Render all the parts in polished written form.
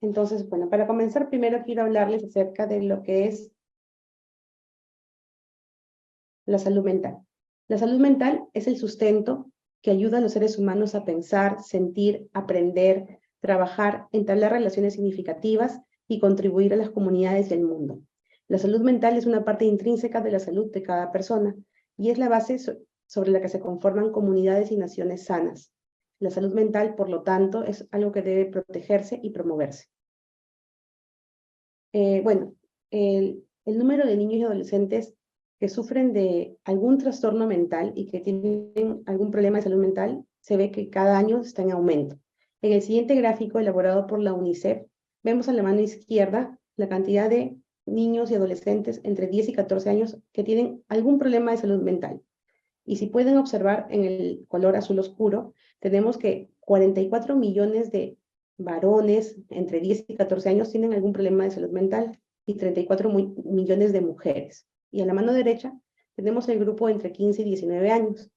Entonces, bueno, para comenzar, primero quiero hablarles acerca de lo que es la salud mental. La salud mental es el sustento que ayuda a los seres humanos a pensar, sentir, aprender, trabajar, entablar relaciones significativas y contribuir a las comunidades del mundo. La salud mental es una parte intrínseca de la salud de cada persona y es la base sobre la que se conforman comunidades y naciones sanas. La salud mental, por lo tanto, es algo que debe protegerse y promoverse. El número de niños y adolescentes que sufren de algún trastorno mental y que tienen algún problema de salud mental se ve que cada año está en aumento. En el siguiente gráfico elaborado por la UNICEF, vemos a la mano izquierda la cantidad de niños y adolescentes entre 10 y 14 años que tienen algún problema de salud mental. Y si pueden observar en el color azul oscuro, tenemos que 44 millones de varones entre 10 y 14 años tienen algún problema de salud mental y 34 millones de mujeres. Y a la mano derecha tenemos el grupo entre 15 y 19 años.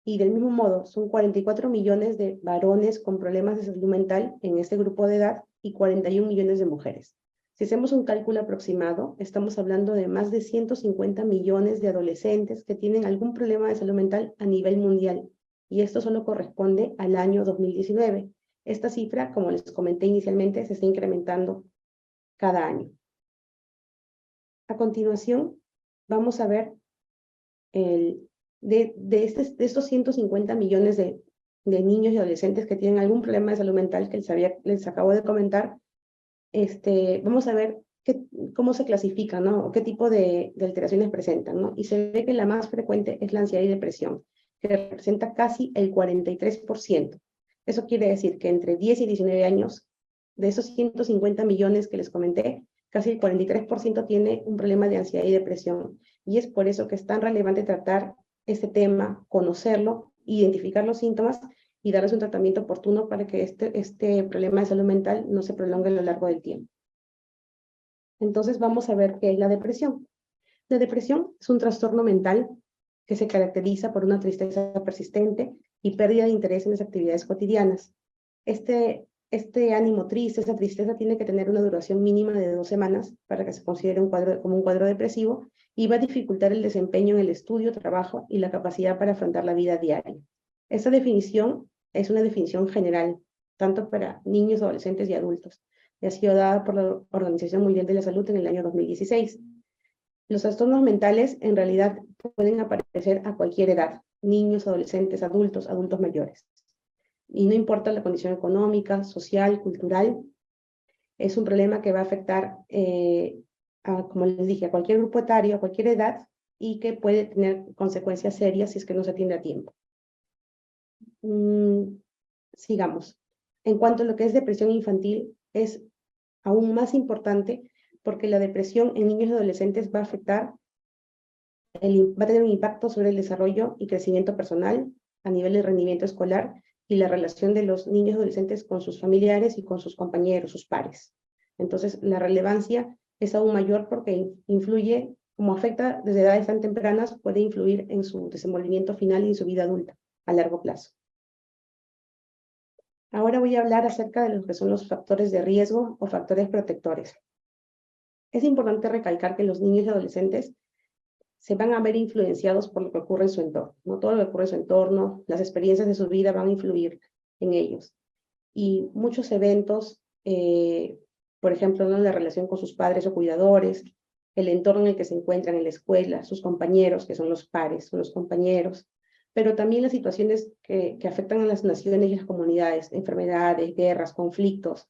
Y del mismo modo, son 44 millones de varones con problemas de salud mental en este grupo de edad y 41 millones de mujeres. Si hacemos un cálculo aproximado, estamos hablando de más de 150 millones de adolescentes que tienen algún problema de salud mental a nivel mundial. Y esto solo corresponde al año 2019. Esta cifra, como les comenté inicialmente, se está incrementando cada año. A continuación, vamos a ver de estos 150 millones de niños y adolescentes que tienen algún problema de salud mental que les acabo de comentar, vamos a ver cómo se clasifican, ¿no? O qué tipo de alteraciones presentan, ¿no? Y se ve que la más frecuente es la ansiedad y depresión, que representa casi el 43%. Eso quiere decir que entre 10 y 19 años, de esos 150 millones que les comenté, casi el 43% tiene un problema de ansiedad y depresión. Y es por eso que es tan relevante tratar este tema, conocerlo, identificar los síntomas y darles un tratamiento oportuno para que este problema de salud mental no se prolongue a lo largo del tiempo. Entonces vamos a ver qué es la depresión. La depresión es un trastorno mental que se caracteriza por una tristeza persistente y pérdida de interés en las actividades cotidianas. Este ánimo triste, esa tristeza tiene que tener una duración mínima de 2 semanas para que se considere como un cuadro depresivo y va a dificultar el desempeño en el estudio, trabajo y la capacidad para afrontar la vida diaria. Esta definición es una definición general, tanto para niños, adolescentes y adultos, y ha sido dada por la Organización Mundial de la Salud en el año 2016. Los trastornos mentales en realidad pueden aparecer a cualquier edad, niños, adolescentes, adultos mayores. Y no importa la condición económica, social, cultural, es un problema que va a afectar, como les dije, a cualquier grupo etario, a cualquier edad, y que puede tener consecuencias serias si es que no se atiende a tiempo. Sigamos. En cuanto a lo que es depresión infantil, es aún más importante porque la depresión en niños y adolescentes va a afectar, va a tener un impacto sobre el desarrollo y crecimiento personal a nivel de rendimiento escolar y la relación de los niños y adolescentes con sus familiares y con sus compañeros, sus pares. Entonces, la relevancia es aún mayor porque influye, como afecta desde edades tan tempranas, puede influir en su desenvolvimiento final y en su vida adulta a largo plazo. Ahora voy a hablar acerca de lo que son los factores de riesgo o factores protectores. Es importante recalcar que los niños y adolescentes se van a ver influenciados por lo que ocurre en su entorno, ¿no? Todo lo que ocurre en su entorno, las experiencias de su vida van a influir en ellos. Y muchos eventos, por ejemplo, ¿no? La relación con sus padres o cuidadores, el entorno en el que se encuentran en la escuela, sus compañeros, que son los pares, son los compañeros, pero también las situaciones que afectan a las naciones y las comunidades, enfermedades, guerras, conflictos,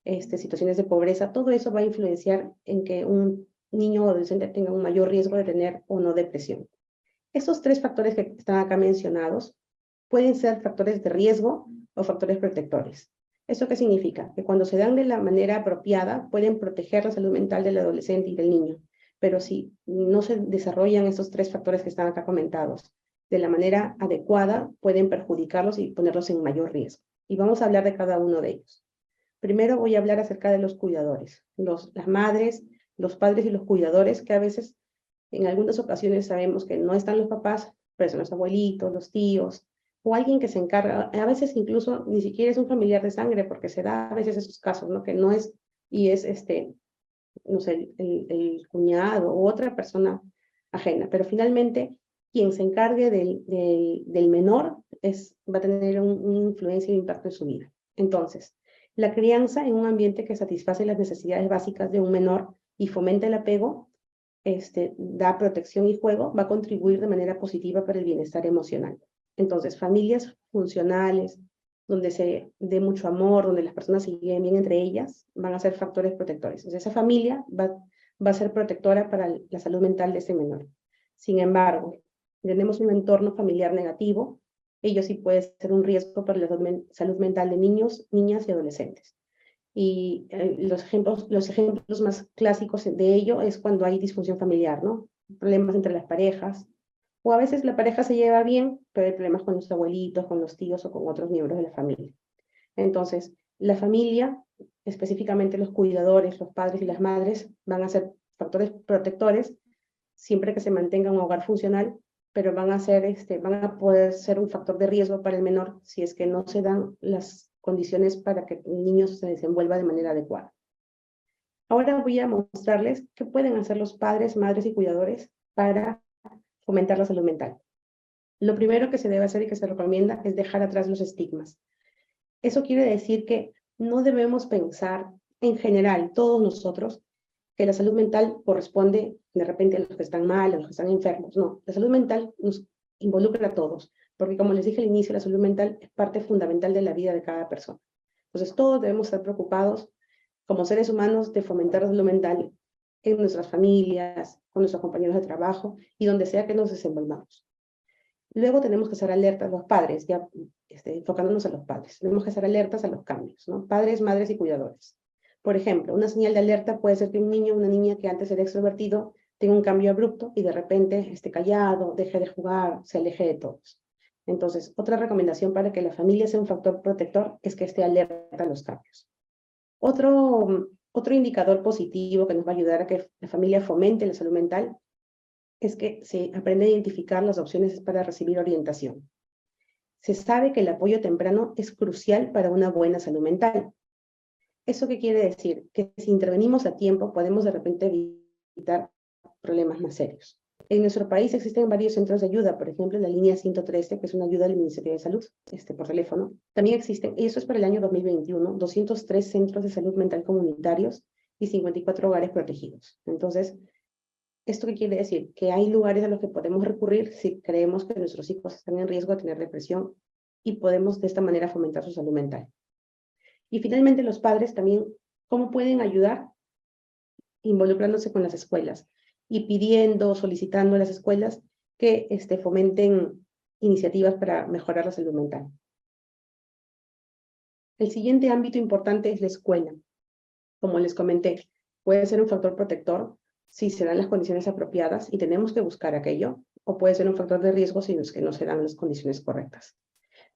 situaciones de pobreza, todo eso va a influenciar en que un niño o adolescente tenga un mayor riesgo de tener o no depresión. Estos 3 factores que están acá mencionados pueden ser factores de riesgo o factores protectores. ¿Eso qué significa? Que cuando se dan de la manera apropiada pueden proteger la salud mental del adolescente y del niño, pero si no se desarrollan estos 3 factores que están acá comentados de la manera adecuada, pueden perjudicarlos y ponerlos en mayor riesgo. Y vamos a hablar de cada uno de ellos. Primero voy a hablar acerca de los cuidadores, las madres, los padres y los cuidadores, que a veces, en algunas ocasiones sabemos que no están los papás, pero son los abuelitos, los tíos, o alguien que se encarga, a veces incluso ni siquiera es un familiar de sangre, porque se da a veces esos casos, ¿no? Que no es, y es no sé, el cuñado u otra persona ajena, pero finalmente quien se encargue del menor va a tener una influencia y un impacto en su vida. Entonces, la crianza en un ambiente que satisface las necesidades básicas de un menor y fomenta el apego, da protección y juego, va a contribuir de manera positiva para el bienestar emocional. Entonces, familias funcionales, donde se dé mucho amor, donde las personas se lleven bien entre ellas, van a ser factores protectores. Entonces, esa familia va a ser protectora para la salud mental de ese menor. Sin embargo, si tenemos un entorno familiar negativo, ello sí puede ser un riesgo para la salud mental de niños, niñas y adolescentes. Y los ejemplos más clásicos de ello es cuando hay disfunción familiar, ¿no? Problemas entre las parejas, o a veces la pareja se lleva bien, pero hay problemas con los abuelitos, con los tíos o con otros miembros de la familia. Entonces, la familia, específicamente los cuidadores, los padres y las madres, van a ser factores protectores siempre que se mantenga un hogar funcional, pero van a poder ser un factor de riesgo para el menor si es que no se dan las condiciones para que el niño se desenvuelva de manera adecuada. Ahora voy a mostrarles qué pueden hacer los padres, madres y cuidadores para fomentar la salud mental. Lo primero que se debe hacer y que se recomienda es dejar atrás los estigmas. Eso quiere decir que no debemos pensar en general, todos nosotros, que la salud mental corresponde de repente a los que están mal, a los que están enfermos. No, la salud mental nos involucra a todos, porque como les dije al inicio, la salud mental es parte fundamental de la vida de cada persona. Entonces todos debemos estar preocupados como seres humanos de fomentar la salud mental en nuestras familias, con nuestros compañeros de trabajo y donde sea que nos desenvolvamos. Luego tenemos que estar alertas los padres, ya enfocándonos a los padres. Tenemos que estar alertas a los cambios, ¿no? Padres, madres y cuidadores. Por ejemplo, una señal de alerta puede ser que un niño o una niña que antes era extrovertido tenga un cambio abrupto y de repente esté callado, deje de jugar, se aleje de todos. Entonces, otra recomendación para que la familia sea un factor protector es que esté alerta a los cambios. Otro indicador positivo que nos va a ayudar a que la familia fomente la salud mental es que se aprende a identificar las opciones para recibir orientación. Se sabe que el apoyo temprano es crucial para una buena salud mental. ¿Eso qué quiere decir? Que si intervenimos a tiempo, podemos de repente evitar problemas más serios. En nuestro país existen varios centros de ayuda, por ejemplo, la línea 113, que es una ayuda del Ministerio de Salud, por teléfono. También existen, y eso es para el año 2021, 203 centros de salud mental comunitarios y 54 hogares protegidos. Entonces, ¿esto qué quiere decir? Que hay lugares a los que podemos recurrir si creemos que nuestros hijos están en riesgo de tener depresión y podemos de esta manera fomentar su salud mental. Y finalmente los padres también, ¿cómo pueden ayudar? Involucrándose con las escuelas y pidiendo, solicitando a las escuelas que fomenten iniciativas para mejorar la salud mental. El siguiente ámbito importante es la escuela. Como les comenté, puede ser un factor protector si se dan las condiciones apropiadas y tenemos que buscar aquello, o puede ser un factor de riesgo si es que no se dan las condiciones correctas.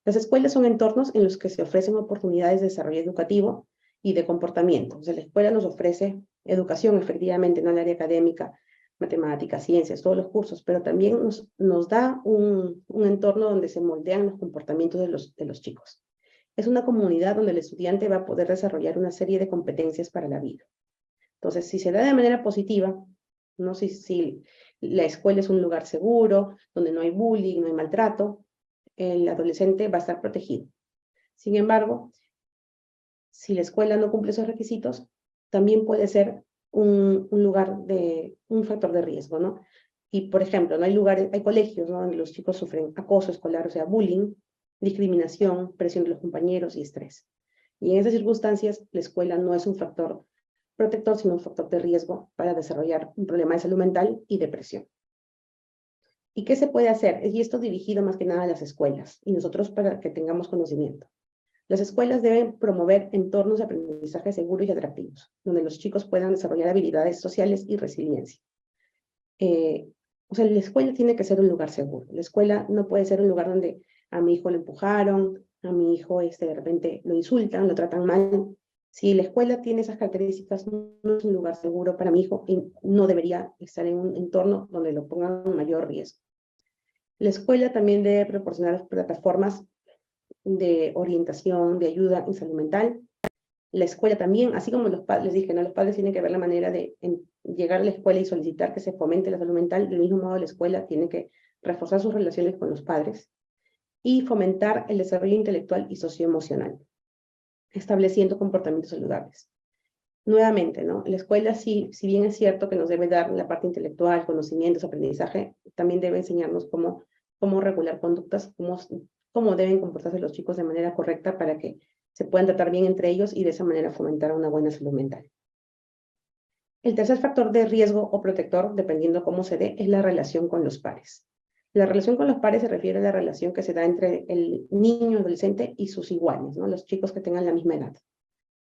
Las escuelas son entornos en los que se ofrecen oportunidades de desarrollo educativo y de comportamiento. O sea, la escuela nos ofrece educación, efectivamente, no en el área académica, matemáticas, ciencias, todos los cursos, pero también nos da un entorno donde se moldean los comportamientos de los chicos. Es una comunidad donde el estudiante va a poder desarrollar una serie de competencias para la vida. Entonces, si se da de manera positiva, ¿no? Si la escuela es un lugar seguro, donde no hay bullying, no hay maltrato, el adolescente va a estar protegido. Sin embargo, si la escuela no cumple esos requisitos, también puede ser un factor de riesgo, ¿no? Y, por ejemplo, ¿no? Hay colegios, ¿no? Donde los chicos sufren acoso escolar, o sea, bullying, discriminación, presión de los compañeros y estrés. Y en esas circunstancias, la escuela no es un factor protector, sino un factor de riesgo para desarrollar un problema de salud mental y depresión. ¿Y qué se puede hacer? Y esto dirigido más que nada a las escuelas y nosotros para que tengamos conocimiento. Las escuelas deben promover entornos de aprendizaje seguros y atractivos, donde los chicos puedan desarrollar habilidades sociales y resiliencia. O sea, la escuela tiene que ser un lugar seguro. La escuela no puede ser un lugar donde a mi hijo lo empujaron, a mi hijo de repente lo insultan, lo tratan mal. Si la escuela tiene esas características, no es un lugar seguro para mi hijo y no debería estar en un entorno donde lo pongan en mayor riesgo. La escuela también debe proporcionar plataformas de orientación, de ayuda en salud mental. La escuela también, así como los padres, les dije, ¿no? Los padres tienen que ver la manera de llegar a la escuela y solicitar que se fomente la salud mental. Del mismo modo, la escuela tiene que reforzar sus relaciones con los padres y fomentar el desarrollo intelectual y socioemocional, estableciendo comportamientos saludables. Nuevamente, ¿no? La escuela, si bien es cierto que nos debe dar la parte intelectual, conocimientos, aprendizaje, también debe enseñarnos cómo regular conductas, cómo deben comportarse los chicos de manera correcta para que se puedan tratar bien entre ellos y de esa manera fomentar una buena salud mental. El tercer factor de riesgo o protector, dependiendo cómo se dé, es la relación con los pares. La relación con los pares se refiere a la relación que se da entre el niño, adolescente y sus iguales, ¿no? Los chicos que tengan la misma edad.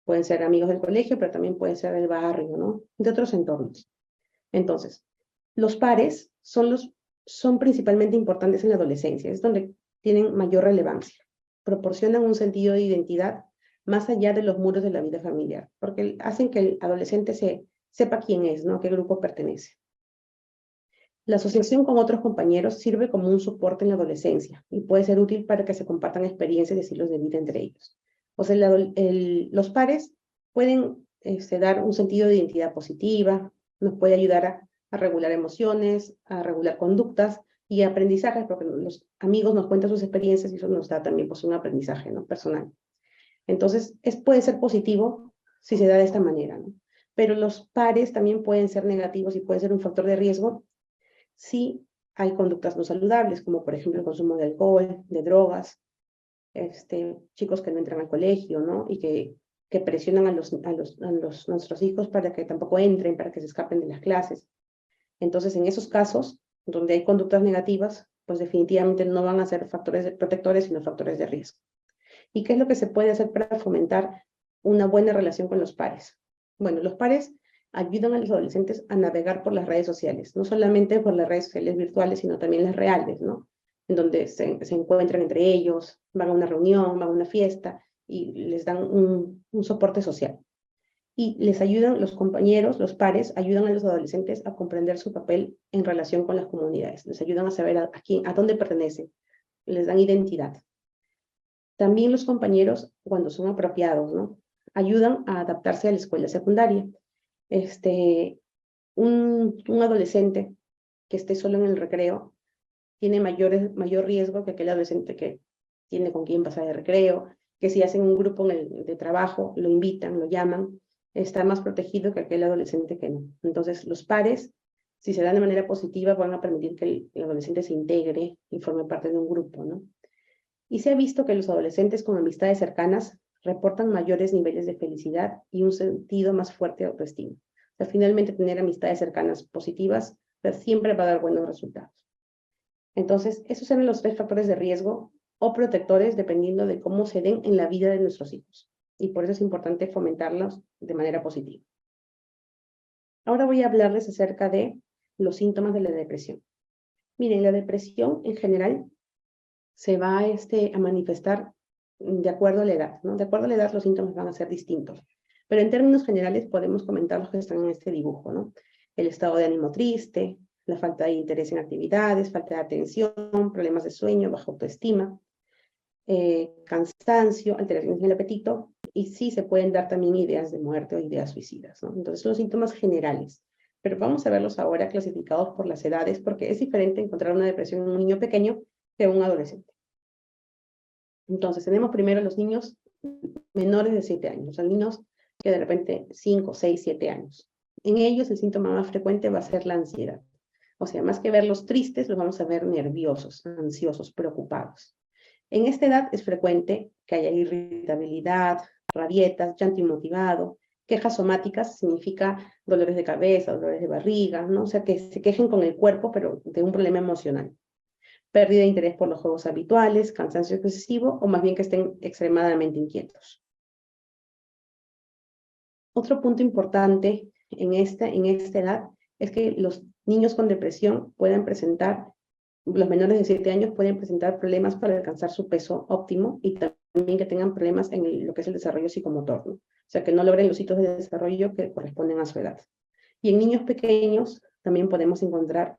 Pueden ser amigos del colegio, pero también pueden ser del barrio, ¿no? De otros entornos. Entonces, los pares son principalmente importantes en la adolescencia, es donde tienen mayor relevancia. Proporcionan un sentido de identidad más allá de los muros de la vida familiar, porque hacen que el adolescente sepa quién es, ¿no? A qué grupo pertenece. La asociación con otros compañeros sirve como un soporte en la adolescencia y puede ser útil para que se compartan experiencias y estilos de vida entre ellos. O sea, los pares pueden dar un sentido de identidad positiva, nos puede ayudar a regular emociones, a regular conductas y aprendizajes, porque los amigos nos cuentan sus experiencias y eso nos da también pues, un aprendizaje, ¿no? Personal. Entonces, puede ser positivo si se da de esta manera, ¿no? Pero los pares también pueden ser negativos y pueden ser un factor de riesgo si hay conductas no saludables, como por ejemplo el consumo de alcohol, de drogas, chicos que no entran al colegio, ¿no? Y que presionan a nuestros hijos para que tampoco entren, para que se escapen de las clases. Entonces, en esos casos, donde hay conductas negativas, pues definitivamente no van a ser factores protectores, sino factores de riesgo. ¿Y qué es lo que se puede hacer para fomentar una buena relación con los pares? Bueno, los pares ayudan a los adolescentes a navegar por las redes sociales, no solamente por las redes sociales virtuales, sino también las reales, ¿no? En donde se encuentran entre ellos, van a una reunión, van a una fiesta y les dan un soporte social. Y les ayudan, los compañeros, los pares, ayudan a los adolescentes a comprender su papel en relación con las comunidades, les ayudan a saber a dónde pertenecen, les dan identidad. También los compañeros, cuando son apropiados, ¿no? Ayudan a adaptarse a la escuela secundaria. Un adolescente que esté solo en el recreo tiene mayor riesgo que aquel adolescente que tiene con quién pasar el recreo, que si hacen un grupo de trabajo, lo invitan, lo llaman, está más protegido que aquel adolescente que no. Entonces, los pares, si se dan de manera positiva, van a permitir que el adolescente se integre y forme parte de un grupo, ¿no? Y se ha visto que los adolescentes con amistades cercanas reportan mayores niveles de felicidad y un sentido más fuerte de autoestima. O sea, finalmente, tener amistades cercanas positivas siempre va a dar buenos resultados. Entonces, esos eran los 3 factores de riesgo o protectores dependiendo de cómo se den en la vida de nuestros hijos. Y por eso es importante fomentarlos de manera positiva. Ahora voy a hablarles acerca de los síntomas de la depresión. Miren, la depresión en general se va a manifestar de acuerdo a la edad, ¿no? De acuerdo a la edad los síntomas van a ser distintos. Pero en términos generales podemos comentar los que están en este dibujo, ¿no? El estado de ánimo triste, la falta de interés en actividades, falta de atención, problemas de sueño, baja autoestima, cansancio, alteraciones en el apetito, y sí se pueden dar también ideas de muerte o ideas suicidas, ¿no? Entonces son los síntomas generales. Pero vamos a verlos ahora clasificados por las edades, porque es diferente encontrar una depresión en un niño pequeño que en un adolescente. Entonces, tenemos primero los niños menores de 7 años, o sea, niños que de repente 5, 6, 7 años. En ellos el síntoma más frecuente va a ser la ansiedad. O sea, más que verlos tristes, los vamos a ver nerviosos, ansiosos, preocupados. En esta edad es frecuente que haya irritabilidad, rabietas, llanto inmotivado, quejas somáticas, significa dolores de cabeza, dolores de barriga, ¿no? O sea, que se quejen con el cuerpo, pero de un problema emocional. Pérdida de interés por los juegos habituales, cansancio excesivo o más bien que estén extremadamente inquietos. Otro punto importante en esta edad es que los niños con depresión los menores de 7 años pueden presentar problemas para alcanzar su peso óptimo y también que tengan problemas en lo que es el desarrollo psicomotor, ¿no? O sea, que no logren los hitos de desarrollo que corresponden a su edad. Y en niños pequeños también podemos encontrar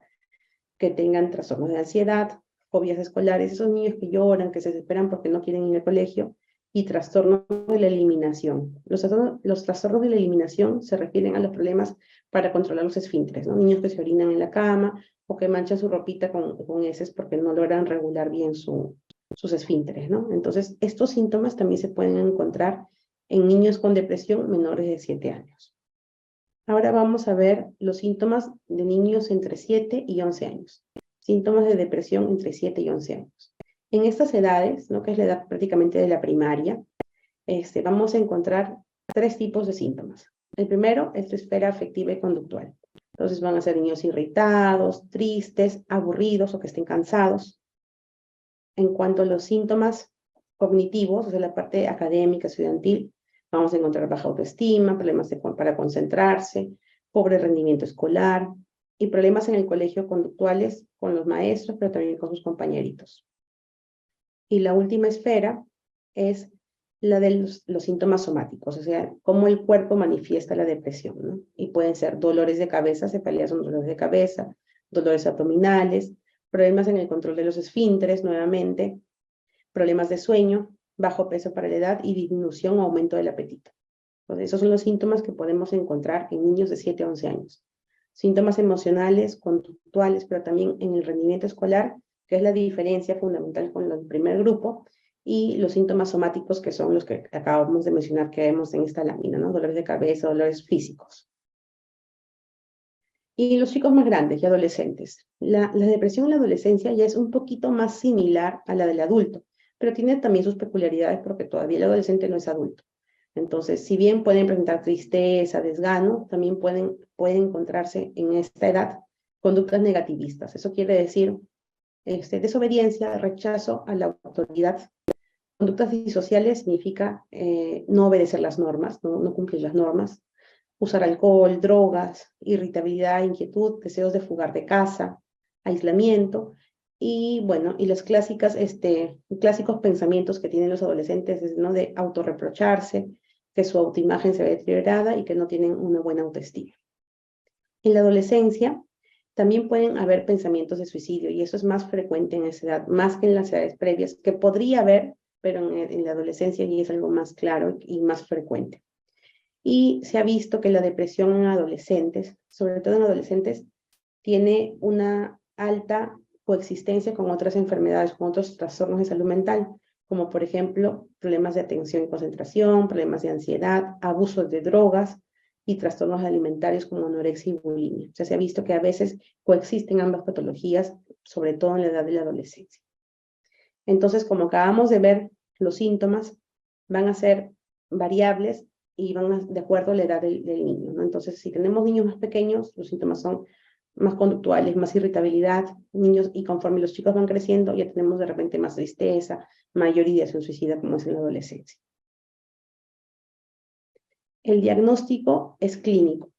que tengan trastornos de ansiedad, fobias escolares, esos niños que lloran, que se desesperan porque no quieren ir al colegio, y trastornos de la eliminación. Los trastornos de la eliminación se refieren a los problemas para controlar los esfínteres, ¿no? Niños que se orinan en la cama o que manchan su ropita con heces porque no logran regular bien sus esfínteres, ¿no? Entonces, estos síntomas también se pueden encontrar en niños con depresión menores de 7 años. Ahora vamos a ver los síntomas de niños entre 7 y 11 años. Síntomas de depresión entre 7 y 11 años. En estas edades, ¿no?, que es la edad prácticamente de la primaria, vamos a encontrar 3 tipos de síntomas. El primero es la esfera afectiva y conductual. Entonces van a ser niños irritados, tristes, aburridos o que estén cansados. En cuanto a los síntomas cognitivos, o sea, la parte académica, estudiantil, vamos a encontrar baja autoestima, problemas para concentrarse, pobre rendimiento escolar y problemas en el colegio conductuales con los maestros, pero también con sus compañeritos. Y la última esfera es la de los síntomas somáticos, o sea, cómo el cuerpo manifiesta la depresión, ¿no? Y pueden ser dolores de cabeza, cefalea son dolores de cabeza, dolores abdominales, problemas en el control de los esfínteres, nuevamente, problemas de sueño, bajo peso para la edad y disminución o aumento del apetito. Entonces, esos son los síntomas que podemos encontrar en niños de 7 a 11 años. Síntomas emocionales, conductuales, pero también en el rendimiento escolar, que es la diferencia fundamental con el primer grupo, y los síntomas somáticos, que son los que acabamos de mencionar que vemos en esta lámina, ¿no? Dolores de cabeza, dolores físicos. Y los chicos más grandes y adolescentes. La depresión en la adolescencia ya es un poquito más similar a la del adulto, pero tiene también sus peculiaridades porque todavía el adolescente no es adulto. Entonces, si bien pueden presentar tristeza, desgano, también pueden encontrarse en esta edad conductas negativistas. Eso quiere decir desobediencia, rechazo a la autoridad. Conductas disociales significa no obedecer las normas, no cumplir las normas, usar alcohol, drogas, irritabilidad, inquietud, deseos de fugar de casa, aislamiento, y bueno, y los clásicos pensamientos que tienen los adolescentes, ¿no?, de autorreprocharse, que su autoimagen se ve deteriorada y que no tienen una buena autoestima. En la adolescencia también pueden haber pensamientos de suicidio, y eso es más frecuente en esa edad, más que en las edades previas, que podría haber, pero en la adolescencia ya es algo más claro y más frecuente. Y se ha visto que la depresión en adolescentes, sobre todo en adolescentes, tiene una alta coexistencia con otras enfermedades, con otros trastornos de salud mental, como por ejemplo problemas de atención y concentración, problemas de ansiedad, abusos de drogas y trastornos alimentarios como anorexia y bulimia. O sea, se ha visto que a veces coexisten ambas patologías, sobre todo en la edad de la adolescencia. Entonces, como acabamos de ver, los síntomas van a ser variables y van de acuerdo a la edad del niño, ¿no? Entonces, si tenemos niños más pequeños, los síntomas son más conductuales, más irritabilidad, niños, y conforme los chicos van creciendo, ya tenemos de repente más tristeza, mayor ideación suicida, como es en la adolescencia. El diagnóstico es clínico.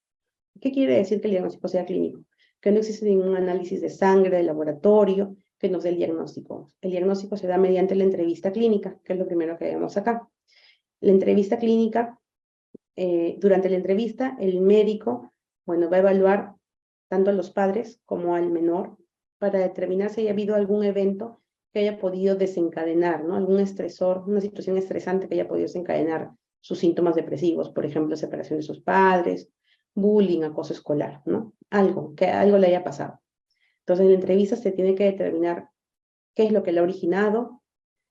¿Qué quiere decir que el diagnóstico sea clínico? Que no existe ningún análisis de sangre, de laboratorio, que nos dé el diagnóstico. El diagnóstico se da mediante la entrevista clínica, que es lo primero que vemos acá. La entrevista clínica, durante la entrevista, el médico, bueno, va a evaluar tanto a los padres como al menor para determinar si haya habido algún evento que haya podido desencadenar, ¿no?, algún estresor, una situación estresante que haya podido desencadenar sus síntomas depresivos, por ejemplo, separación de sus padres, bullying, acoso escolar, ¿no? Que algo le haya pasado. Entonces, en la entrevista se tiene que determinar qué es lo que le ha originado,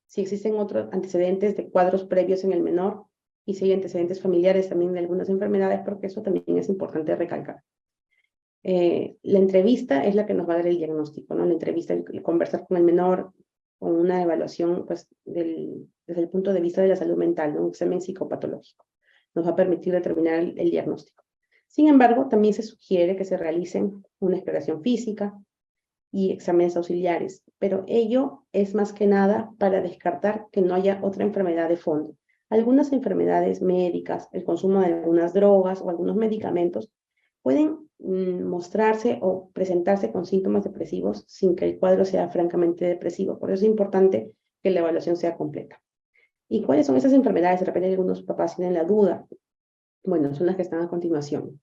si existen otros antecedentes de cuadros previos en el menor y si hay antecedentes familiares también de algunas enfermedades, porque eso también es importante recalcar. La entrevista es la que nos va a dar el diagnóstico, ¿no? La entrevista, el conversar con el menor, con una evaluación, pues, desde el punto de vista de la salud mental, ¿no?, un examen psicopatológico, nos va a permitir determinar el diagnóstico. Sin embargo, también se sugiere que se realicen una exploración física y exámenes auxiliares, pero ello es más que nada para descartar que no haya otra enfermedad de fondo. Algunas enfermedades médicas, el consumo de algunas drogas o algunos medicamentos pueden mostrarse o presentarse con síntomas depresivos sin que el cuadro sea francamente depresivo. Por eso es importante que la evaluación sea completa. ¿Y cuáles son esas enfermedades? De repente algunos papás tienen la duda. Bueno, son las que están a continuación.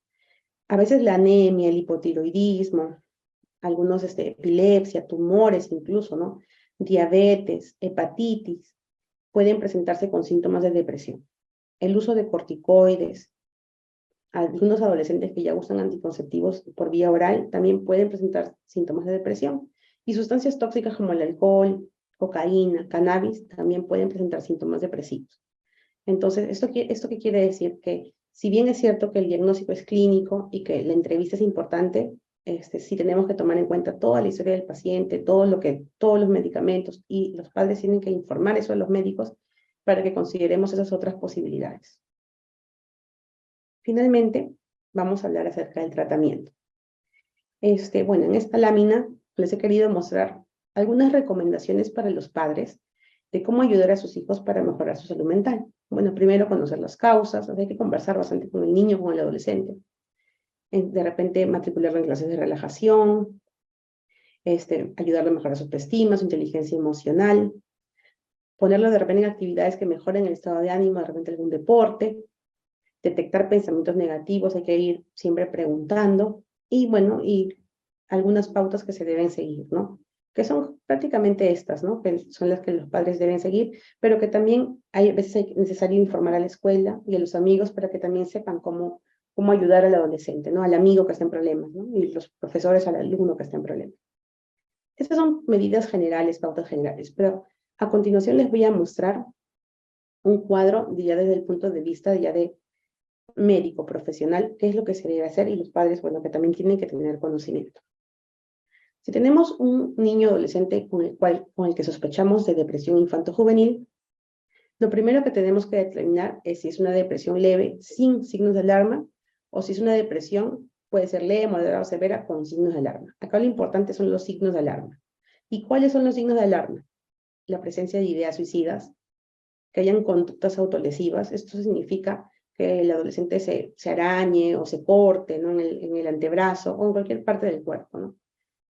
A veces la anemia, el hipotiroidismo, algunos epilepsia, tumores incluso, ¿no? Diabetes, hepatitis, pueden presentarse con síntomas de depresión. El uso de corticoides, algunos adolescentes que ya usan anticonceptivos por vía oral también pueden presentar síntomas de depresión. Y sustancias tóxicas como el alcohol, cocaína, cannabis, también pueden presentar síntomas depresivos. Entonces, ¿esto qué quiere decir? Que si bien es cierto que el diagnóstico es clínico y que la entrevista es importante, sí tenemos que tomar en cuenta toda la historia del paciente, todos los medicamentos, y los padres tienen que informar eso a los médicos para que consideremos esas otras posibilidades. Finalmente, vamos a hablar acerca del tratamiento. Bueno, en esta lámina les he querido mostrar algunas recomendaciones para los padres de cómo ayudar a sus hijos para mejorar su salud mental. Bueno, primero conocer las causas, hay que conversar bastante con el niño, con el adolescente. De repente matricularlo en clases de relajación, ayudarlo a mejorar su autoestima, su inteligencia emocional, ponerlo de repente en actividades que mejoren el estado de ánimo, de repente algún deporte, detectar pensamientos negativos, hay que ir siempre preguntando, y bueno, y algunas pautas que se deben seguir, ¿no? Que son prácticamente estas, ¿no? Que son las que los padres deben seguir, pero que también hay veces es necesario informar a la escuela y a los amigos para que también sepan cómo ayudar al adolescente, ¿no? Al amigo que está en problemas, ¿no? Y los profesores al alumno que está en problemas. Estas son medidas generales, pautas generales, pero a continuación les voy a mostrar un cuadro ya desde el punto de vista ya de médico profesional, qué es lo que se debe hacer, y los padres, bueno, que también tienen que tener conocimiento. Si tenemos un niño adolescente con el que sospechamos de depresión infanto-juvenil, lo primero que tenemos que determinar es si es una depresión leve sin signos de alarma o si es una depresión, puede ser leve, moderada o severa con signos de alarma. Acá lo importante son los signos de alarma. ¿Y cuáles son los signos de alarma? La presencia de ideas suicidas, que hayan conductas autolesivas. Esto significa que el adolescente se arañe o se corte, ¿no? en el antebrazo o en cualquier parte del cuerpo, ¿no?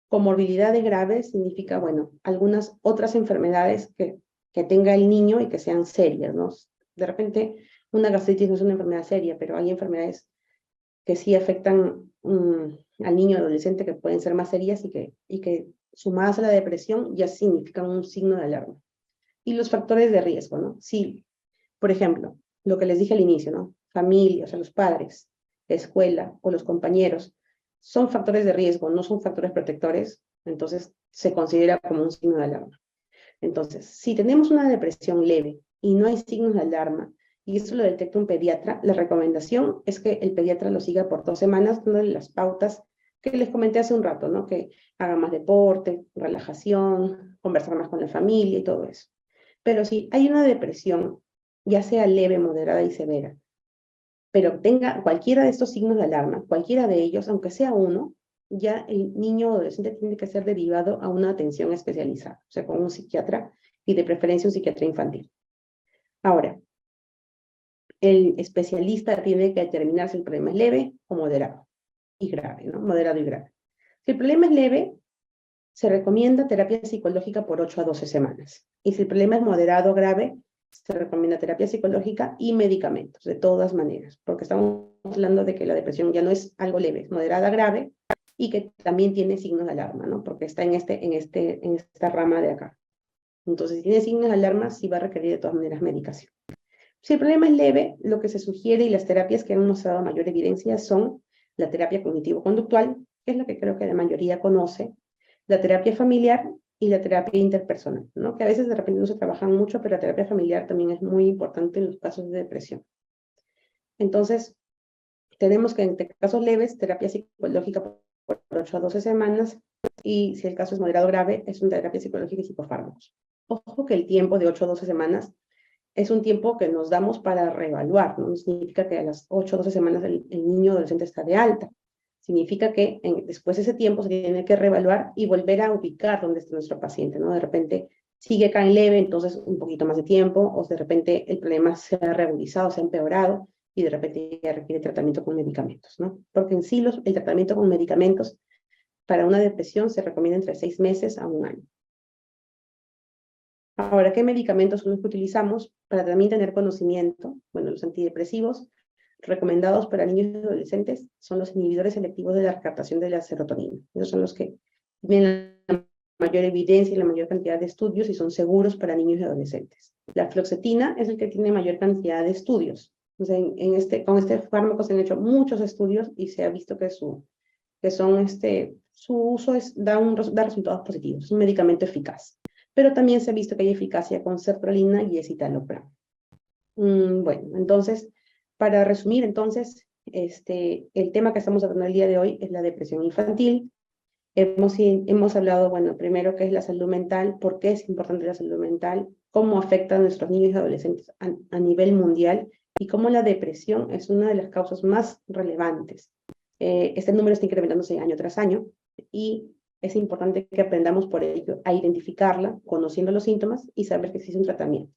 Comorbilidades graves significa, bueno, algunas otras enfermedades que tenga el niño y que sean serias, ¿no? De repente, una gastritis no es una enfermedad seria, pero hay enfermedades que sí afectan al niño adolescente que pueden ser más serias y que sumadas a la depresión ya significan un signo de alarma. Y los factores de riesgo, ¿no? Sí, por ejemplo, lo que les dije al inicio, ¿no? Familia, o sea, los padres, la escuela o los compañeros son factores de riesgo, no son factores protectores, entonces se considera como un signo de alarma. Entonces, si tenemos una depresión leve y no hay signos de alarma, y esto lo detecta un pediatra, la recomendación es que el pediatra lo siga por 2 semanas, dándole las pautas que les comenté hace un rato, ¿no? Que haga más deporte, relajación, conversar más con la familia y todo eso. Pero si hay una depresión, ya sea leve, moderada y severa, pero tenga cualquiera de estos signos de alarma, cualquiera de ellos, aunque sea uno, ya el niño o adolescente tiene que ser derivado a una atención especializada, o sea, con un psiquiatra y de preferencia un psiquiatra infantil. Ahora, el especialista tiene que determinar si el problema es leve o moderado y grave, ¿no? Moderado y grave. Si el problema es leve, se recomienda terapia psicológica por 8 a 12 semanas. Y si el problema es moderado o grave, se recomienda terapia psicológica y medicamentos, de todas maneras, porque estamos hablando de que la depresión ya no es algo leve, es moderada, grave, y que también tiene signos de alarma, ¿no? Porque está en esta rama de acá. Entonces, si tiene signos de alarma, sí va a requerir de todas maneras medicación. Si el problema es leve, lo que se sugiere y las terapias que han mostrado mayor evidencia son la terapia cognitivo-conductual, que es la que creo que la mayoría conoce, la terapia familiar y la terapia interpersonal, ¿no? Que a veces de repente no se trabajan mucho, pero la terapia familiar también es muy importante en los casos de depresión. Entonces, tenemos que en casos leves, terapia psicológica por 8 a 12 semanas, y si el caso es moderado grave, es una terapia psicológica y psicofármacos. Ojo que el tiempo de 8 a 12 semanas es un tiempo que nos damos para reevaluar, ¿no? No significa que a las 8 o 12 semanas el niño adolescente está de alta. Significa que después de ese tiempo se tiene que reevaluar y volver a ubicar dónde está nuestro paciente, ¿no? De repente sigue acá en leve, entonces un poquito más de tiempo, o de repente el problema se ha reagudizado, se ha empeorado, y de repente ya requiere tratamiento con medicamentos, ¿no? Porque en sí el tratamiento con medicamentos para una depresión se recomienda entre 6 meses a 1 año. Ahora, ¿qué medicamentos son los que utilizamos? Para también tener conocimiento, bueno, los antidepresivos recomendados para niños y adolescentes son los inhibidores selectivos de la recaptación de la serotonina. Esos son los que tienen la mayor evidencia y la mayor cantidad de estudios y son seguros para niños y adolescentes. La fluoxetina es el que tiene mayor cantidad de estudios. O sea, con este fármaco se han hecho muchos estudios y se ha visto que su uso da resultados positivos, es un medicamento eficaz. Pero también se ha visto que hay eficacia con sertralina y escitalopram. Bueno, entonces, para resumir, entonces, el tema que estamos tratando el día de hoy es la depresión infantil. Hemos hablado, bueno, primero qué es la salud mental, por qué es importante la salud mental, cómo afecta a nuestros niños y adolescentes a nivel mundial y cómo la depresión es una de las causas más relevantes. Este número está incrementándose año tras año y es importante que aprendamos por ello a identificarla, conociendo los síntomas y saber que existe un tratamiento.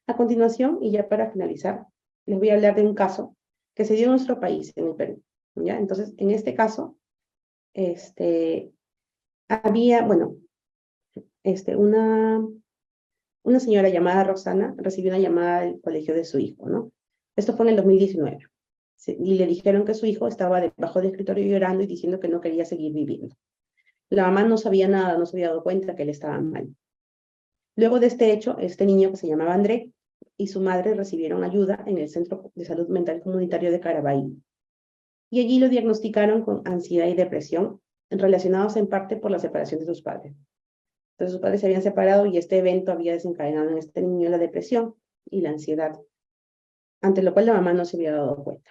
A continuación, y ya para finalizar, les voy a hablar de un caso que se dio en nuestro país, en el Perú. ¿Ya? Entonces, en este caso, había, bueno, una señora llamada Roxana recibió una llamada del colegio de su hijo, ¿no? Esto fue en el 2019. Y le dijeron que su hijo estaba debajo del escritorio llorando y diciendo que no quería seguir viviendo. La mamá no sabía nada, no se había dado cuenta que él estaba mal. Luego de este hecho, este niño que se llamaba André y su madre recibieron ayuda en el Centro de Salud Mental Comunitario de Caraballo. Y allí lo diagnosticaron con ansiedad y depresión, relacionados en parte por la separación de sus padres. Entonces sus padres se habían separado y este evento había desencadenado en este niño la depresión y la ansiedad, ante lo cual la mamá no se había dado cuenta.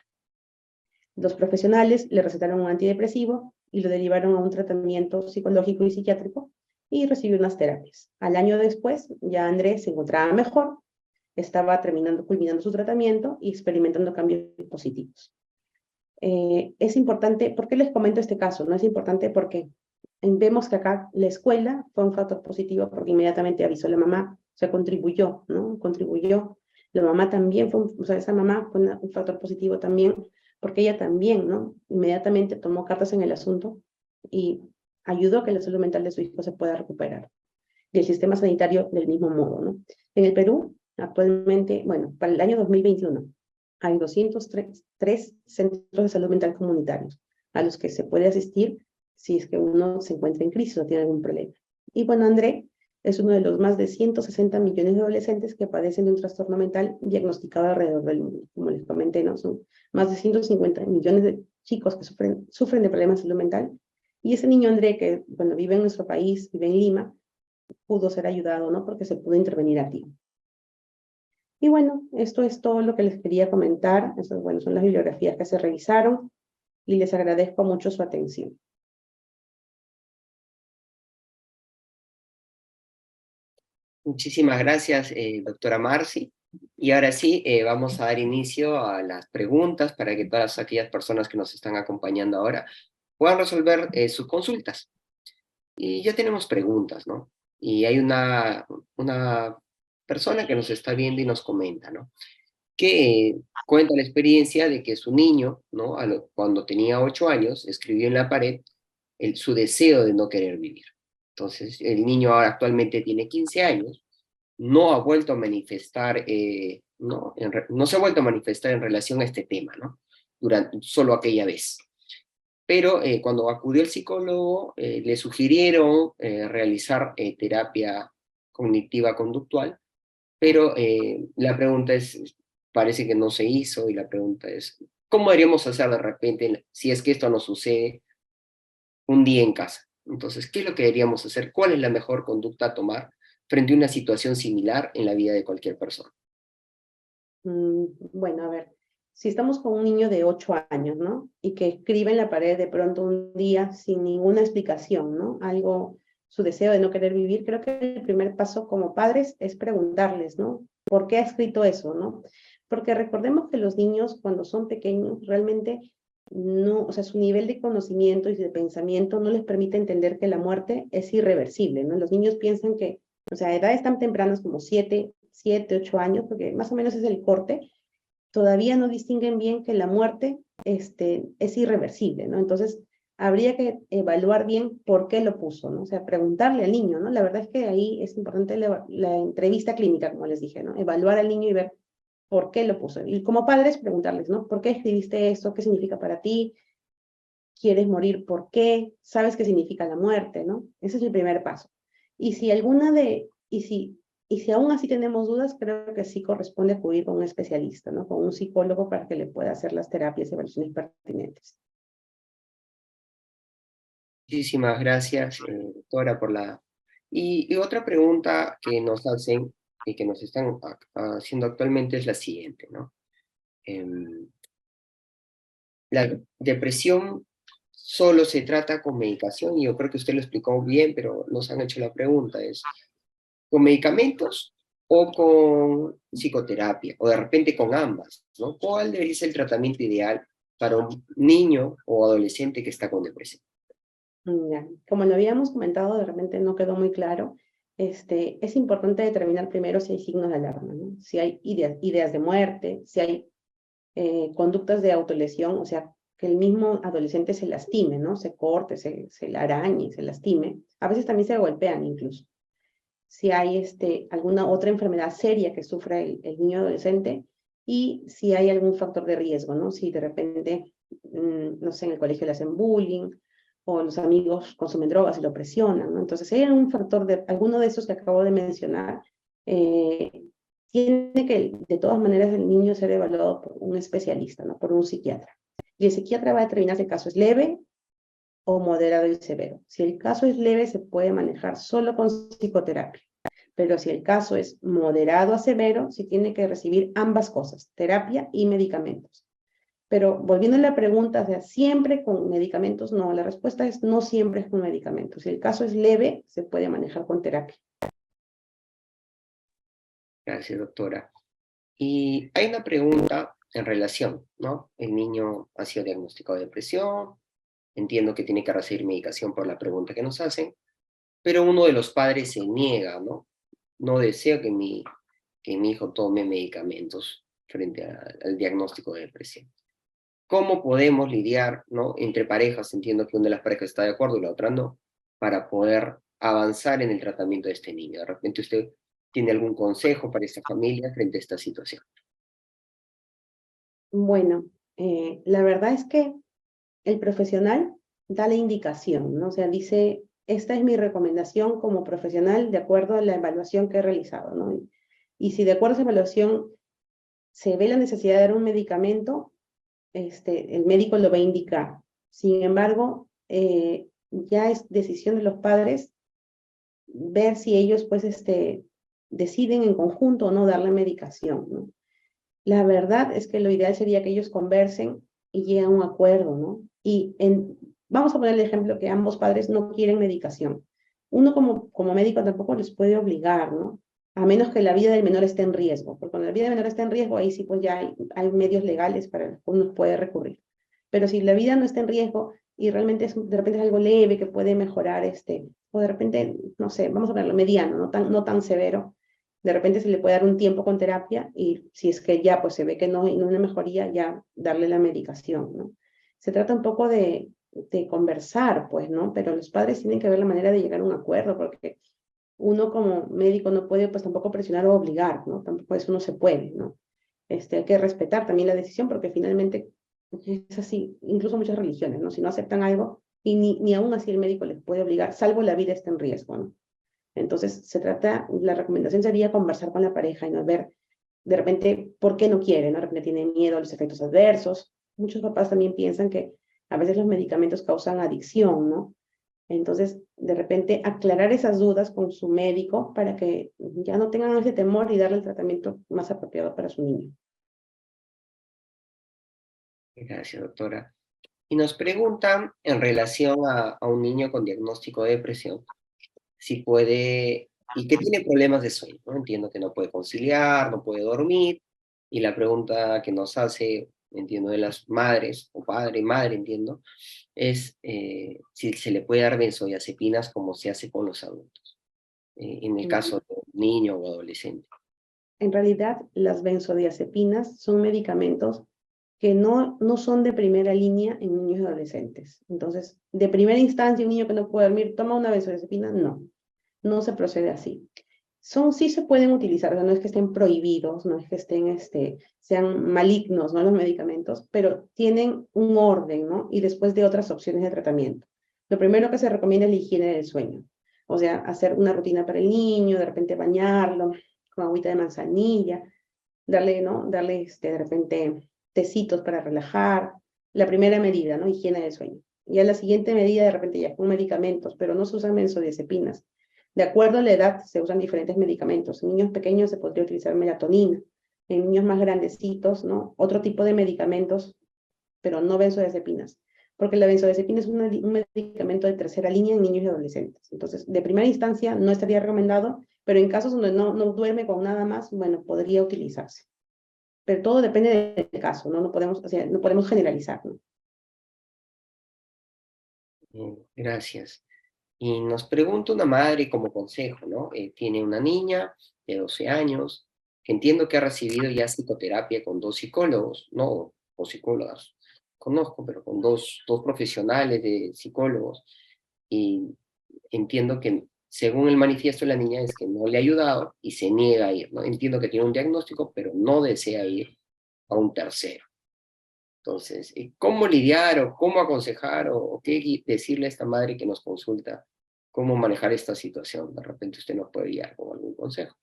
Los profesionales le recetaron un antidepresivo y lo derivaron a un tratamiento psicológico y psiquiátrico y recibió unas terapias. Al año después, ya Andrés se encontraba mejor, estaba culminando su tratamiento y experimentando cambios positivos. Es importante, ¿por qué les comento este caso? No es importante porque vemos que acá la escuela fue un factor positivo porque inmediatamente avisó a la mamá, o sea, contribuyó, ¿no? Contribuyó. La mamá también o sea, esa mamá fue un factor positivo también porque ella también, ¿no? Inmediatamente tomó cartas en el asunto y ayudó a que la salud mental de su hijo se pueda recuperar. Y el sistema sanitario del mismo modo, ¿no? En el Perú, actualmente, bueno, para el año 2021, hay 203 centros de salud mental comunitarios a los que se puede asistir si es que uno se encuentra en crisis o tiene algún problema. Y bueno, André es uno de los más de 160 millones de adolescentes que padecen de un trastorno mental diagnosticado alrededor del mundo. Como les comenté, ¿no? Son más de 150 millones de chicos que sufren de problemas de salud mental. Y ese niño André, que bueno, vive en nuestro país, vive en Lima, pudo ser ayudado, ¿no? Porque se pudo intervenir a tiempo. Y bueno, esto es todo lo que les quería comentar. Estas, bueno, son las bibliografías que se revisaron y les agradezco mucho su atención. Muchísimas gracias, doctora Marcy. Y ahora sí, vamos a dar inicio a las preguntas para que todas aquellas personas que nos están acompañando ahora puedan resolver sus consultas. Y ya tenemos preguntas, ¿no? Y hay una persona que nos está viendo y nos comenta, ¿no? Que cuenta la experiencia de que su niño, ¿no? Cuando tenía 8 años, escribió en la pared su deseo de no querer vivir. Entonces, el niño ahora actualmente tiene 15 años, no ha vuelto a manifestar, no se ha vuelto a manifestar en relación a este tema, ¿no? Solo aquella vez. Pero cuando acudió al psicólogo, le sugirieron realizar terapia cognitiva conductual, pero la pregunta es, parece que no se hizo, y la pregunta es, ¿cómo deberíamos hacer de repente si es que esto nos sucede un día en casa? Entonces, ¿qué es lo que deberíamos hacer? ¿Cuál es la mejor conducta a tomar frente a una situación similar en la vida de cualquier persona? Bueno, a ver, si estamos con un niño de 8 años, ¿no? Y que escribe en la pared de pronto un día sin ninguna explicación, ¿no? Algo, su deseo de no querer vivir, creo que el primer paso como padres es preguntarles, ¿no? ¿Por qué ha escrito eso, no? Porque recordemos que los niños cuando son pequeños realmente no, o sea, su nivel de conocimiento y de pensamiento no les permite entender que la muerte es irreversible, ¿no? Los niños piensan que, o sea, a edades tan tempranas como 7, 8 años, porque más o menos es el corte, todavía no distinguen bien que la muerte es irreversible, ¿no? Entonces, habría que evaluar bien por qué lo puso, ¿no? O sea, preguntarle al niño, ¿no? La verdad es que ahí es importante la entrevista clínica, como les dije, ¿no? Evaluar al niño y ver por qué lo puso. Y como padres, preguntarles, ¿no? ¿Por qué escribiste esto? ¿Qué significa para ti? ¿Quieres morir? ¿Por qué? ¿Sabes qué significa la muerte, no? Ese es el primer paso. Y si aún así tenemos dudas, creo que sí corresponde acudir con un especialista, ¿no? Con un psicólogo para que le pueda hacer las terapias y evaluaciones pertinentes. Muchísimas gracias, doctora, por la... Y otra pregunta que nos hacen y que nos están haciendo actualmente es la siguiente, ¿no? Em, la depresión solo se trata con medicación, y yo creo que usted lo explicó bien, pero nos han hecho la pregunta, es ¿con medicamentos o con psicoterapia? O de repente con ambas, ¿no? ¿Cuál debería ser el tratamiento ideal para un niño o adolescente que está con depresión? Ya. Como lo habíamos comentado, de repente no quedó muy claro. Es importante determinar primero si hay signos de alarma, ¿no? Si hay ideas de muerte, si hay conductas de autolesión, o sea, que el mismo adolescente se lastime, ¿no? Se corte, se la arañe, se lastime. A veces también se golpean incluso. Si hay alguna otra enfermedad seria que sufra el niño adolescente y si hay algún factor de riesgo, ¿no? Si de repente, no sé, en el colegio le hacen bullying o los amigos consumen drogas y lo presionan, ¿no? Entonces, si hay algún factor alguno de esos que acabo de mencionar, eh, tiene que, de todas maneras, el niño ser evaluado por un especialista, ¿no? Por un psiquiatra. Y el psiquiatra va a determinar si el caso es leve o moderado y severo. Si el caso es leve, se puede manejar solo con psicoterapia. Pero si el caso es moderado a severo, sí tiene que recibir ambas cosas, terapia y medicamentos. Pero volviendo a la pregunta, o sea, ¿siempre con medicamentos? No, la respuesta es no siempre es con medicamentos. Si el caso es leve, se puede manejar con terapia. Gracias, doctora. Y hay una pregunta en relación, ¿no? El niño ha sido diagnosticado de depresión, entiendo que tiene que recibir medicación por la pregunta que nos hacen, pero uno de los padres se niega, ¿no? No desea que mi hijo tome medicamentos frente al diagnóstico de depresión. ¿Cómo podemos lidiar, ¿no? Entre parejas, entiendo que una de las parejas está de acuerdo y la otra no, para poder avanzar en el tratamiento de este niño? De repente usted tiene algún consejo para esta familia frente a esta situación. Bueno, la verdad es que el profesional da la indicación, ¿no? O sea, dice, esta es mi recomendación como profesional de acuerdo a la evaluación que he realizado, ¿no? Y si de acuerdo a esa evaluación se ve la necesidad de dar un medicamento, el médico lo va a indicar. Sin embargo, ya es decisión de los padres ver si ellos, pues, deciden en conjunto o no dar la medicación, ¿no? La verdad es que lo ideal sería que ellos conversen y lleguen a un acuerdo, ¿no? Vamos a poner el ejemplo que ambos padres no quieren medicación. Uno como médico tampoco les puede obligar, ¿no? A menos que la vida del menor esté en riesgo, porque cuando la vida del menor está en riesgo, ahí sí pues ya hay medios legales para los que uno puede recurrir. Pero si la vida no está en riesgo y realmente de repente es algo leve que puede mejorar, o de repente, no sé, vamos a ponerlo mediano, no tan severo, de repente se le puede dar un tiempo con terapia y si es que ya pues se ve que no hay una mejoría, ya darle la medicación, ¿no? Se trata un poco de conversar, pues, ¿no? Pero los padres tienen que ver la manera de llegar a un acuerdo, porque uno como médico no puede pues tampoco presionar o obligar, ¿no? Tampoco eso no se puede, ¿no? Hay que respetar también la decisión porque finalmente es así, incluso muchas religiones, ¿no? Si no aceptan algo y ni aún así el médico les puede obligar, salvo la vida está en riesgo, ¿no? Entonces, la recomendación sería conversar con la pareja y no ver de repente por qué no quiere, ¿no? De repente tiene miedo a los efectos adversos. Muchos papás también piensan que a veces los medicamentos causan adicción, ¿no? Entonces, de repente, aclarar esas dudas con su médico para que ya no tengan ese temor y darle el tratamiento más apropiado para su niño. Gracias, doctora. Y nos preguntan en relación a un niño con diagnóstico de depresión, si puede, y que tiene problemas de sueño, ¿no? Entiendo que no puede conciliar, no puede dormir, y la pregunta que nos hace, entiendo, de las madres, o padre, madre, entiendo, es si se le puede dar benzodiazepinas como se hace con los adultos, en el caso de un niño o adolescente. En realidad, las benzodiazepinas son medicamentos que no son de primera línea en niños y adolescentes. Entonces, de primera instancia, un niño que no puede dormir, toma una benzodiazepina, no se procede así. sí se pueden utilizar, o sea, no es que estén prohibidos, no es que sean malignos, ¿no? Los medicamentos, pero tienen un orden, ¿no? Y después de otras opciones de tratamiento. Lo primero que se recomienda es la higiene del sueño, o sea, hacer una rutina para el niño, de repente bañarlo con agüita de manzanilla, darle, ¿no? Darle, de repente, tecitos para relajar. La primera medida, ¿no? Higiene del sueño. Ya la siguiente medida, de repente, ya con medicamentos, pero no se usan benzodiazepinas. De acuerdo a la edad, se usan diferentes medicamentos. En niños pequeños se podría utilizar melatonina. En niños más grandecitos, ¿no? Otro tipo de medicamentos, pero no benzodiazepinas. Porque la benzodiazepina es un medicamento de tercera línea en niños y adolescentes. Entonces, de primera instancia, no estaría recomendado, pero en casos donde no duerme con nada más, bueno, podría utilizarse. Pero todo depende del caso, ¿no? No podemos, o sea, no podemos generalizar, ¿no? Gracias. Y nos pregunta una madre como consejo, ¿no? Tiene una niña de 12 años, que entiendo que ha recibido ya psicoterapia con 2 psicólogos, ¿no? O psicólogas, conozco, pero con dos profesionales de psicólogos. Y entiendo que, según el manifiesto de la niña, es que no le ha ayudado y se niega a ir, ¿no? Entiendo que tiene un diagnóstico, pero no desea ir a un tercero. Entonces, ¿cómo lidiar o cómo aconsejar o qué decirle a esta madre que nos consulta cómo manejar esta situación? De repente usted nos puede guiar con algún consejo.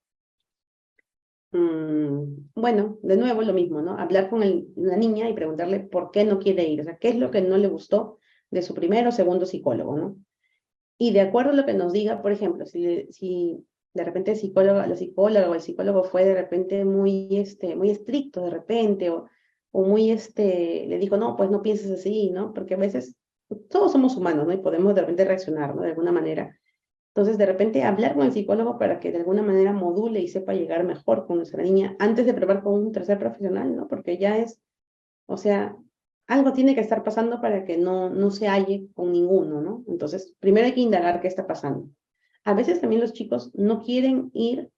Bueno, de nuevo lo mismo, ¿no? Hablar con la niña y preguntarle por qué no quiere ir, o sea, qué es lo que no le gustó de su primero o segundo psicólogo, ¿no? Y de acuerdo a lo que nos diga, por ejemplo, si de repente la psicóloga o el psicólogo fue de repente muy estricto de repente, o muy, le dijo, no, pues no pienses así, ¿no? Porque a veces todos somos humanos, ¿no? Y podemos de repente reaccionar, ¿no? De alguna manera. Entonces, de repente hablar con el psicólogo para que de alguna manera module y sepa llegar mejor con nuestra niña antes de probar con un tercer profesional, ¿no? Porque ya o sea, algo tiene que estar pasando para que no se halle con ninguno, ¿no? Entonces, primero hay que indagar qué está pasando. A veces también los chicos no quieren ir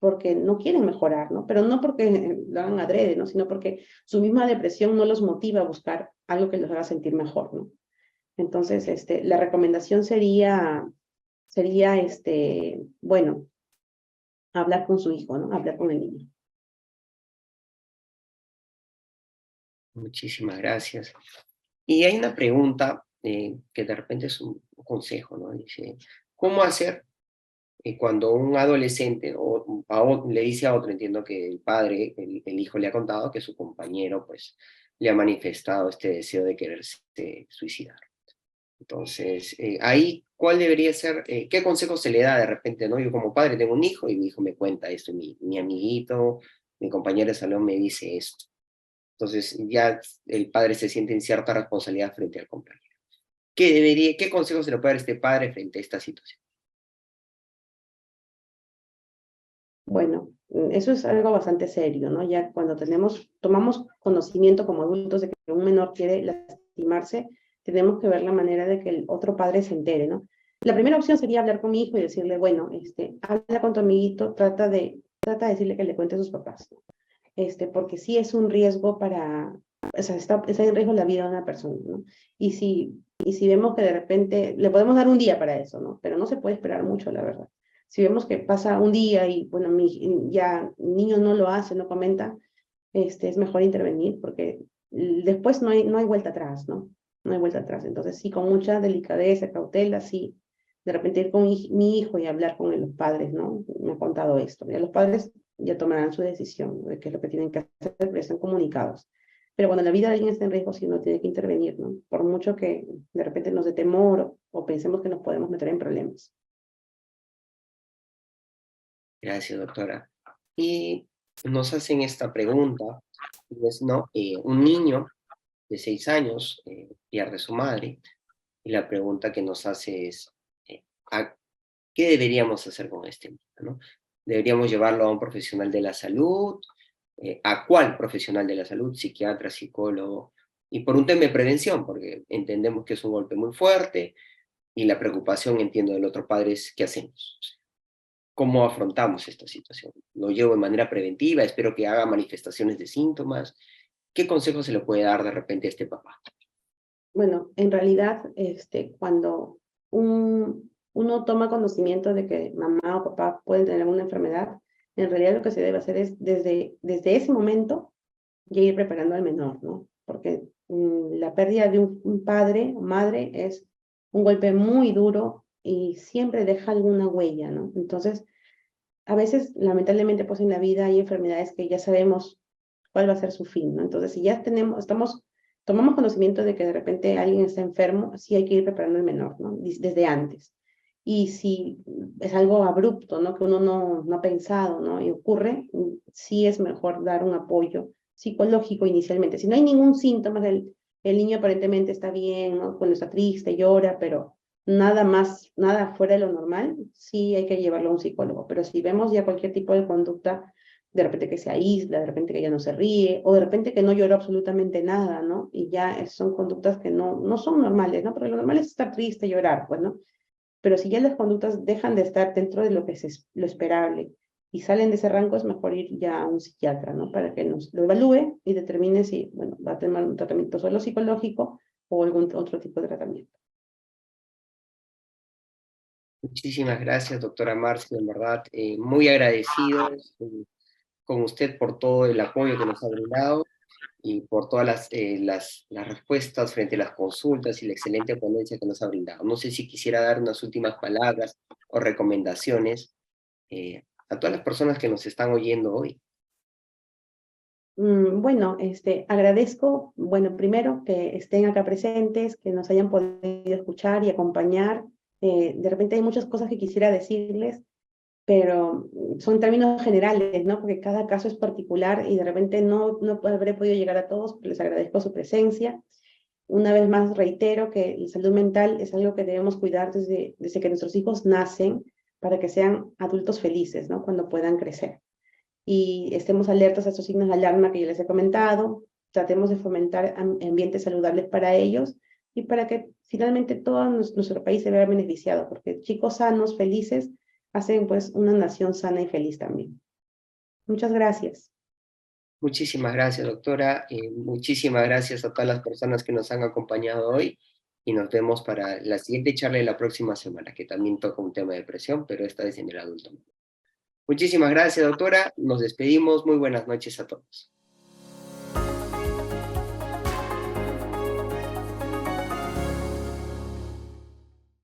porque no quieren mejorar, ¿no? Pero no porque lo hagan adrede, ¿no? Sino porque su misma depresión no los motiva a buscar algo que los haga sentir mejor, ¿no? Entonces, la recomendación sería, bueno, hablar con su hijo, ¿no? Hablar con el niño. Muchísimas gracias. Y hay una pregunta que de repente es un consejo, ¿no? Dice, ¿cómo hacer cuando un adolescente le dice a otro, entiendo que el padre, el hijo le ha contado que su compañero pues le ha manifestado este deseo de quererse suicidar? Entonces, ahí, ¿cuál debería ser, qué consejo se le da de repente, ¿no? Yo como padre tengo un hijo y mi hijo me cuenta esto, mi amiguito, mi compañero de salón me dice esto. Entonces, ya el padre se siente en cierta responsabilidad frente al compañero. ¿Qué consejo se le puede dar a este padre frente a esta situación? Bueno, eso es algo bastante serio, ¿no? Ya cuando tomamos conocimiento como adultos de que un menor quiere lastimarse, tenemos que ver la manera de que el otro padre se entere, ¿no? La primera opción sería hablar con mi hijo y decirle, bueno, habla con tu amiguito, trata de decirle que le cuente a sus papás, ¿no? Porque sí es un riesgo o sea, está en riesgo la vida de una persona, ¿no? Y si vemos que de repente, le podemos dar un día para eso, ¿no? Pero no se puede esperar mucho, la verdad. Si vemos que pasa un día y, bueno, ya el niño no lo hace, no comenta, es mejor intervenir porque después no hay vuelta atrás, ¿no? No hay vuelta atrás. Entonces, sí, con mucha delicadeza, cautela, sí, de repente ir con mi hijo y hablar con los padres, ¿no? Me ha contado esto. Ya los padres ya tomarán su decisión, ¿no? De qué es lo que tienen que hacer, pero están comunicados. Pero cuando la vida de alguien está en riesgo, sí uno tiene que intervenir, ¿no? Por mucho que de repente nos dé temor o pensemos que nos podemos meter en problemas. Gracias, doctora. Y nos hacen esta pregunta, y es, ¿no? Un niño de 6 años pierde a su madre, y la pregunta que nos hace es, ¿qué deberíamos hacer con este niño, ¿no? ¿Deberíamos llevarlo a un profesional de la salud? ¿A cuál profesional de la salud? Psiquiatra, psicólogo. Y por un tema de prevención, porque entendemos que es un golpe muy fuerte, y la preocupación, entiendo, del otro padre es, ¿qué hacemos? ¿Cómo afrontamos esta situación? ¿Lo llevo de manera preventiva? Espero que haga manifestaciones de síntomas. ¿Qué consejo se le puede dar de repente a este papá? Bueno, en realidad, cuando un uno toma conocimiento de que mamá o papá pueden tener una enfermedad, en realidad lo que se debe hacer es desde ese momento ya ir preparando al menor, ¿no? Porque la pérdida de un padre o madre es un golpe muy duro y siempre deja alguna huella, ¿no? Entonces, a veces, lamentablemente, pues en la vida hay enfermedades que ya sabemos cuál va a ser su fin, ¿no? Entonces, si ya tomamos conocimiento de que de repente alguien está enfermo, sí hay que ir preparando al menor, ¿no? Desde antes. Y si es algo abrupto, ¿no? Que uno no ha pensado, ¿no? Y ocurre, sí es mejor dar un apoyo psicológico inicialmente. Si no hay ningún síntoma, el niño aparentemente está bien, ¿no? Cuando está triste, llora, pero nada más, nada fuera de lo normal, sí hay que llevarlo a un psicólogo. Pero si vemos ya cualquier tipo de conducta, de repente que se aísla, de repente que ya no se ríe, o de repente que no lloró absolutamente nada, ¿no? Y ya son conductas que no son normales, ¿no? Porque lo normal es estar triste, llorar, pues, ¿no? Pero si ya las conductas dejan de estar dentro de lo que es lo esperable y salen de ese rango, es mejor ir ya a un psiquiatra, ¿no? Para que nos lo evalúe y determine si, bueno, va a tener un tratamiento solo psicológico o algún otro tipo de tratamiento. Muchísimas gracias, doctora Marcia, en verdad, muy agradecidos con usted por todo el apoyo que nos ha brindado y por todas las respuestas frente a las consultas y la excelente ponencia que nos ha brindado. No sé si quisiera dar unas últimas palabras o recomendaciones a todas las personas que nos están oyendo hoy. Bueno, agradezco, bueno, primero que estén acá presentes, que nos hayan podido escuchar y acompañar. De repente hay muchas cosas que quisiera decirles, pero son términos generales, ¿no? Porque cada caso es particular y de repente no habré podido llegar a todos, pero les agradezco su presencia. Una vez más reitero que la salud mental es algo que debemos cuidar desde que nuestros hijos nacen para que sean adultos felices, ¿no? Cuando puedan crecer. Y estemos alertas a estos signos de alarma que ya les he comentado, tratemos de fomentar ambientes saludables para ellos y para que finalmente todo nuestro país se vea beneficiado, porque chicos sanos, felices, hacen pues una nación sana y feliz también. Muchas gracias. Muchísimas gracias, doctora. Muchísimas gracias a todas las personas que nos han acompañado hoy y nos vemos para la siguiente charla de la próxima semana, que también toca un tema de depresión, pero esta vez en el adulto. Muchísimas gracias, doctora. Nos despedimos. Muy buenas noches a todos.